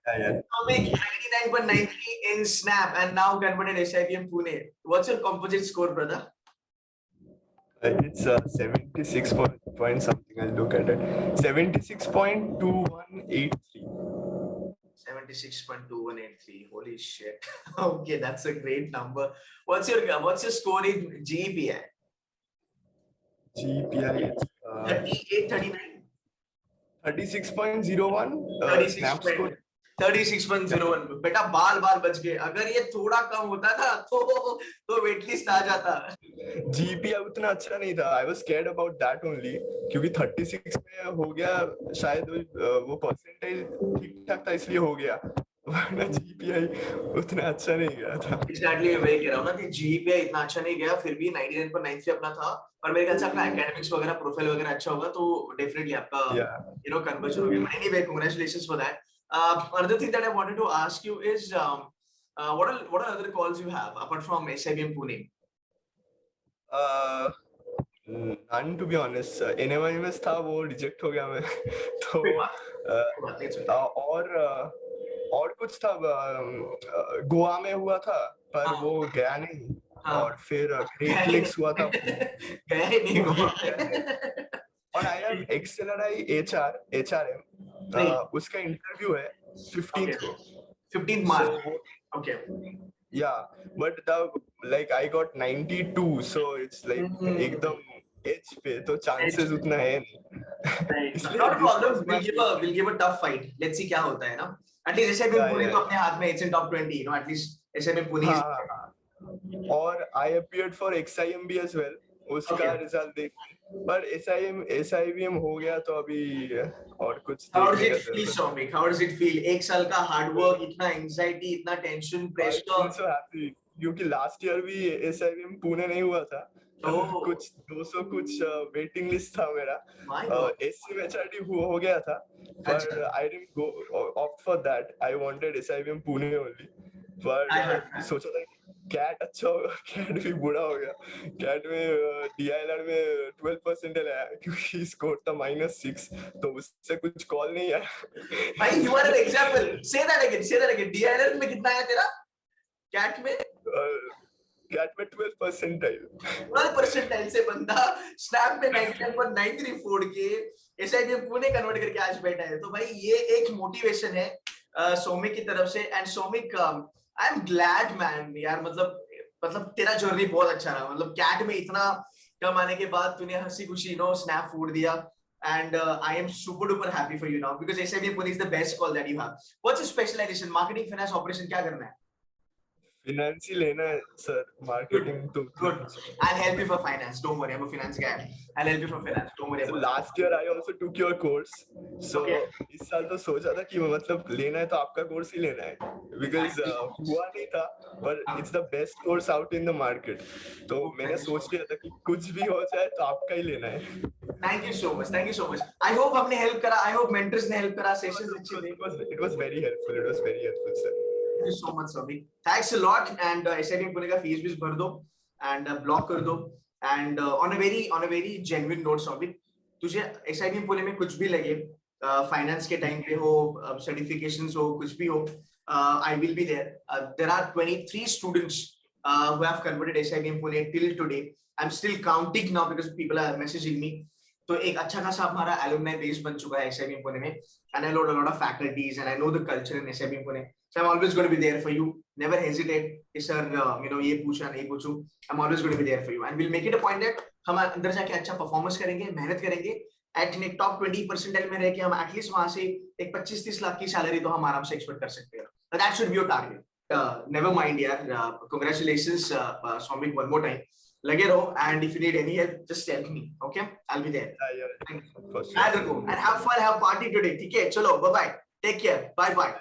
Yeah. Soumik, 99.93 in Snap and now converted SIBM Pune. What's your composite score, brother? It's 76 point something. I'll look at it. 76.2183. 76.2183. Holy shit. Okay, that's a great number. What's your score in GEPI? GPI it's 38, 39? 36.01. Snap score. 36.01 बेटा बाल बच गए. अगर ये थोड़ा कम होता ना तो वेटलिस्ट आ जाता. GPI उतना अच्छा नहीं था. I was scared about that only क्योंकि 36 में हो गया शायद वो परसेंटेज ठीक ठाक था इसलिए हो गया. वरना GPI उतना अच्छा नहीं गया था. Exactly, मैं कह रहा हूँ ना कि GPI इतना अच्छा नहीं गया फिर भी 99.93 अपना था. और मेरे ख्याल से अपना एकेडमिक्स वगैरह प्रोफाइल वगैरह अच्छा होगा तो डेफिनेटली आपका कन्वर्जन हो गया. Anyway, congratulations for that. Another thing that I wanted to ask you is what are other calls you have apart from SIBM Pune? None to be honest. NMIMS था वो reject हो गया मैं. तो और कुछ था गोवा में हुआ था पर वो गया नहीं. और फिर ग्रेट लेक्स हुआ था. गया ही नहीं गोवा. और आई हैव XLRI HRM. उसका इंटरव्यू है 15th को. 15th March. Okay. Yeah, but like I got 92, so it's like एकदम edge पे तो chances उतना है नहीं. Not a problem. We'll give a tough fight. Let's see क्या होता है ना. At least SIBM Pune तो अपने हाथ में it's in top 20. You know, at least SIBM Pune is. और I appeared for XIMB as well. उसका रिजल्ट देख. पर SIBM हो गया तो अभी और कुछ. How does it feel, Soumik? How does it feel? एक साल का hard work, इतना anxiety, इतना tension, pressure. I'm so happy क्योंकि last year भी SIBM पुणे नहीं हुआ था. कुछ 200 कुछ वेटिंग लिस्ट था मेरा. SCMHRD हो गया था पर I didn't go opt for that. I wanted SIBM Pune only. पर सोचा था कैट अच्छा होगा. कैट भी बुरा हो गया. कैट में DILR में 12% आया क्योंकि स्कोर था -6 तो उससे कुछ कॉल नहीं आया. भाई you are an example. Say that again. DILR में कितना आया तेरा? कैट में 12% आया. 12% से बंदा स्नैप में 99.93 फोड़ के SIBM पुणे कन्वर्ट करके आज बैठा है. तो भाई ये एक मोटिवेशन है सौमिक की तरफ से. And Soumik I am glad man यार. मतलब तेरा जर्नी बहुत अच्छा रहा. मतलब कैट में इतना कम आने के बाद तूने हंसी खुशी स्नैप फोड़ दिया. And I am super duper happy for you now because SIBM Pune is the best call that you have. What's your specialization? Marketing, finance, operation क्या करना है? Finance ही लेना है sir. Marketing तो good. I'll help you for finance. Don't worry, I'm a finance guy. I'll help you for finance. Don't worry. So last year I also took your course. So इस साल तो सोचा था कि मतलब लेना है तो आपका कोर्स ही लेना है because हुआ नहीं था but it's the best course out in the market. तो मैंने सोच लिया था कि कुछ भी हो जाए तो आपका ही लेना है. Thank you so much. I hope हमने help करा. I hope mentors ने help करा. Sessions अच्छे थे. It was very helpful sir. Thank you so much, Soumik. Thanks a lot. And SIBM Pune का fees भी भर दो and block कर दो. And on a very genuine note, Soumik, तुझे SIBM Pune में कुछ भी लगे, finance के time पे हो, certifications हो, कुछ भी हो, I will be there. There are 23 students who have converted SIBM Pune till today. I'm still counting now because people are messaging me. तो एक अच्छा खासा हमारा alumni base बन चुका है SIBM Pune में. And I know a lot of faculties and I know the culture in SIBM Pune. So I'm always going to be there for you. Never hesitate. Sir, ये पूछा नहीं पूछूं. I'm always going to be there for you. And we'll make it a point that हम अंदर जाके अच्छा performance करेंगे, मेहनत करेंगे. At top 20 percentile में रह के हम at least वहाँ से एक 25-30 लाख की salary तो हम आराम से expect कर सकते हैं. That should be your target. Never mind यार. Congratulations, Soumik, one more time. लगे रहो. And if you need any help, just tell me. Okay? I'll be there. And have fun, have party today. ठीक है? चलो, bye bye. Take care. Bye bye.